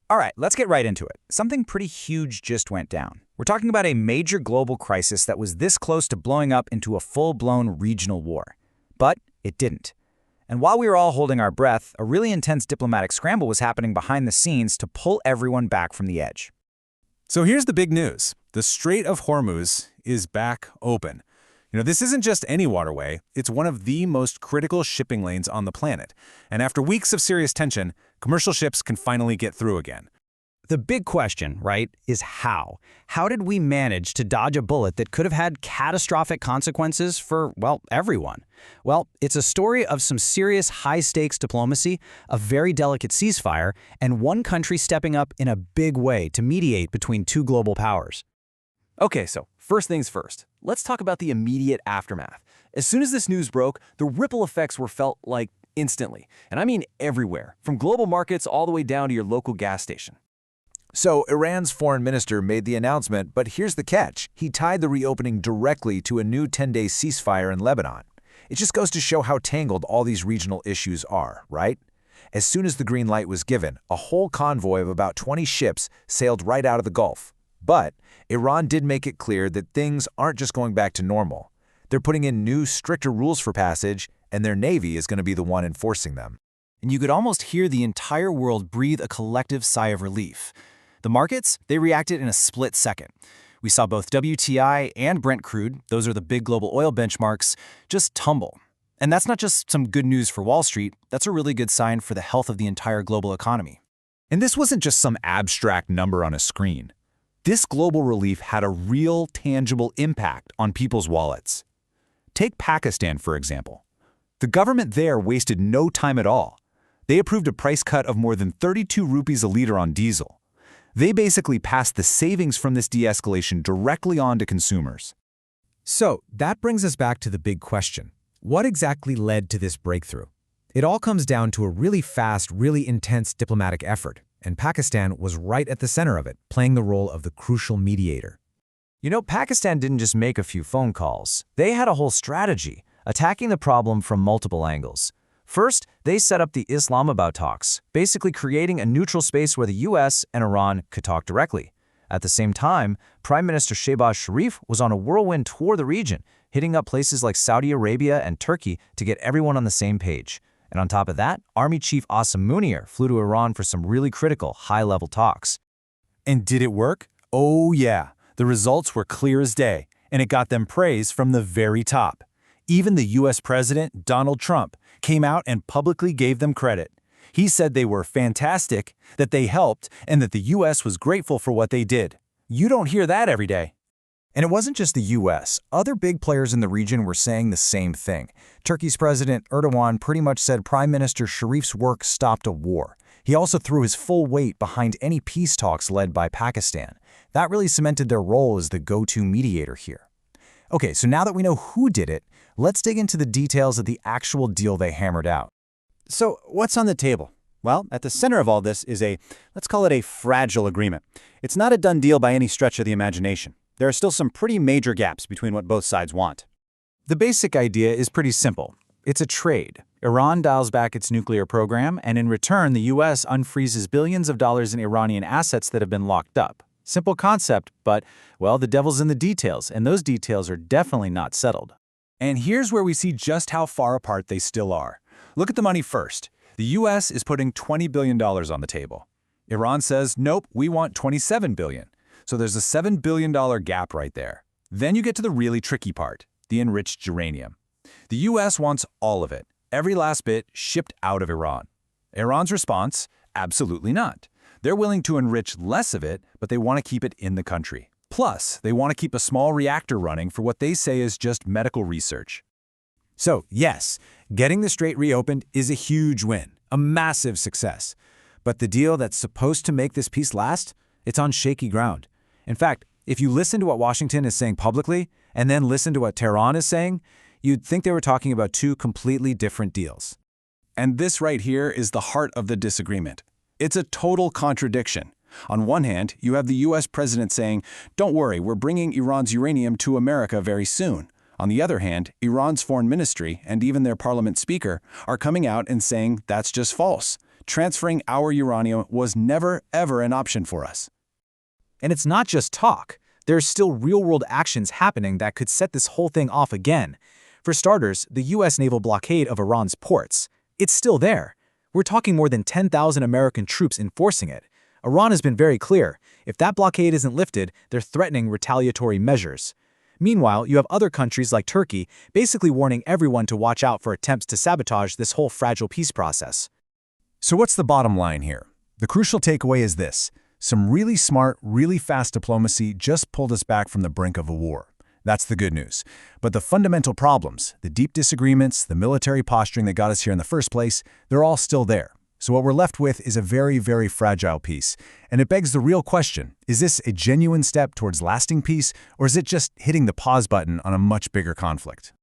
All right, let's get right into it. Something pretty huge just went down. We're talking about a major global crisis that was this close to blowing up into a full-blown regional war. But it didn't. And while we were all holding our breath, a really intense diplomatic scramble was happening behind the scenes to pull everyone back from the edge. So here's the big news. The Strait of Hormuz is back open. This isn't just any waterway. It's one of the most critical shipping lanes on the planet. And after weeks of serious tension, commercial ships can finally get through again. The big question, right, is how? How did we manage to dodge a bullet that could have had catastrophic consequences for, well, everyone? Well, it's a story of some serious high-stakes diplomacy, a very delicate ceasefire, and one country stepping up in a big way to mediate between two global powers. Okay, so first things first. Let's talk about the immediate aftermath. As soon as this news broke, the ripple effects were felt like instantly. And I mean everywhere, from global markets all the way down to your local gas station. So Iran's foreign minister made the announcement, but here's the catch. He tied the reopening directly to a new 10-day ceasefire in Lebanon. It just goes to show how tangled all these regional issues are, right? As soon as the green light was given, a whole convoy of about 20 ships sailed right out of the Gulf. But Iran did make it clear that things aren't just going back to normal. They're putting in new, stricter rules for passage, and their navy is going to be the one enforcing them. And you could almost hear the entire world breathe a collective sigh of relief. The markets, they reacted in a split second. We saw both WTI and Brent crude, those are the big global oil benchmarks, just tumble. And that's not just some good news for Wall Street, that's a really good sign for the health of the entire global economy. And this wasn't just some abstract number on a screen. This global relief had a real, tangible impact on people's wallets. Take Pakistan, for example. The government there wasted no time at all. They approved a price cut of more than 32 rupees a liter on diesel. They basically passed the savings from this de-escalation directly on to consumers. So that brings us back to the big question. What exactly led to this breakthrough? It all comes down to a really fast, really intense diplomatic effort, and Pakistan was right at the center of it, playing the role of the crucial mediator. Pakistan didn't just make a few phone calls. They had a whole strategy, attacking the problem from multiple angles. First, they set up the Islamabad talks, basically creating a neutral space where the US and Iran could talk directly. At the same time, Prime Minister Shehbaz Sharif was on a whirlwind tour of the region, hitting up places like Saudi Arabia and Turkey to get everyone on the same page. And on top of that, Army Chief Asim Munir flew to Iran for some really critical, high-level talks. And did it work? Oh yeah, the results were clear as day, and it got them praise from the very top. Even the US President, Donald Trump, came out and publicly gave them credit. He said they were fantastic, that they helped, and that the US was grateful for what they did. You don't hear that every day. And it wasn't just the US. Other big players in the region were saying the same thing. Turkey's President Erdogan pretty much said Prime Minister Sharif's work stopped a war. He also threw his full weight behind any peace talks led by Pakistan. That really cemented their role as the go-to mediator here. Okay, so now that we know who did it, let's dig into the details of the actual deal they hammered out. So what's on the table? Well, at the center of all this is let's call it a fragile agreement. It's not a done deal by any stretch of the imagination. There are still some pretty major gaps between what both sides want. The basic idea is pretty simple. It's a trade. Iran dials back its nuclear program, and in return, the US unfreezes billions of dollars in Iranian assets that have been locked up. Simple concept, but, well, the devil's in the details, and those details are definitely not settled. And here's where we see just how far apart they still are. Look at the money first. The US is putting $20 billion on the table. Iran says, nope, we want $27 billion. So there's a $7 billion gap right there. Then you get to the really tricky part, the enriched uranium. The US wants all of it, every last bit shipped out of Iran. Iran's response? Absolutely not. They're willing to enrich less of it, but they want to keep it in the country. Plus, they want to keep a small reactor running for what they say is just medical research. So, yes, getting the strait reopened is a huge win, a massive success. But the deal that's supposed to make this peace last, it's on shaky ground. In fact, if you listen to what Washington is saying publicly and then listen to what Tehran is saying, you'd think they were talking about two completely different deals. And this right here is the heart of the disagreement. It's a total contradiction. On one hand, you have the US president saying, don't worry, we're bringing Iran's uranium to America very soon. On the other hand, Iran's foreign ministry and even their parliament speaker are coming out and saying that's just false. transferring our uranium was never, ever an option for us. And it's not just talk. There's still real-world actions happening that could set this whole thing off again. For starters, the U.S. naval blockade of Iran's ports. It's still there. We're talking more than 10,000 American troops enforcing it. Iran has been very clear. If that blockade isn't lifted, they're threatening retaliatory measures. Meanwhile, you have other countries like Turkey basically warning everyone to watch out for attempts to sabotage this whole fragile peace process. So what's the bottom line here? The crucial takeaway is this. Some really smart, really fast diplomacy just pulled us back from the brink of a war. That's the good news. But the fundamental problems, the deep disagreements, the military posturing that got us here in the first place, they're all still there. So what we're left with is a very, very fragile peace. And it begs the real question, is this a genuine step towards lasting peace, or is it just hitting the pause button on a much bigger conflict?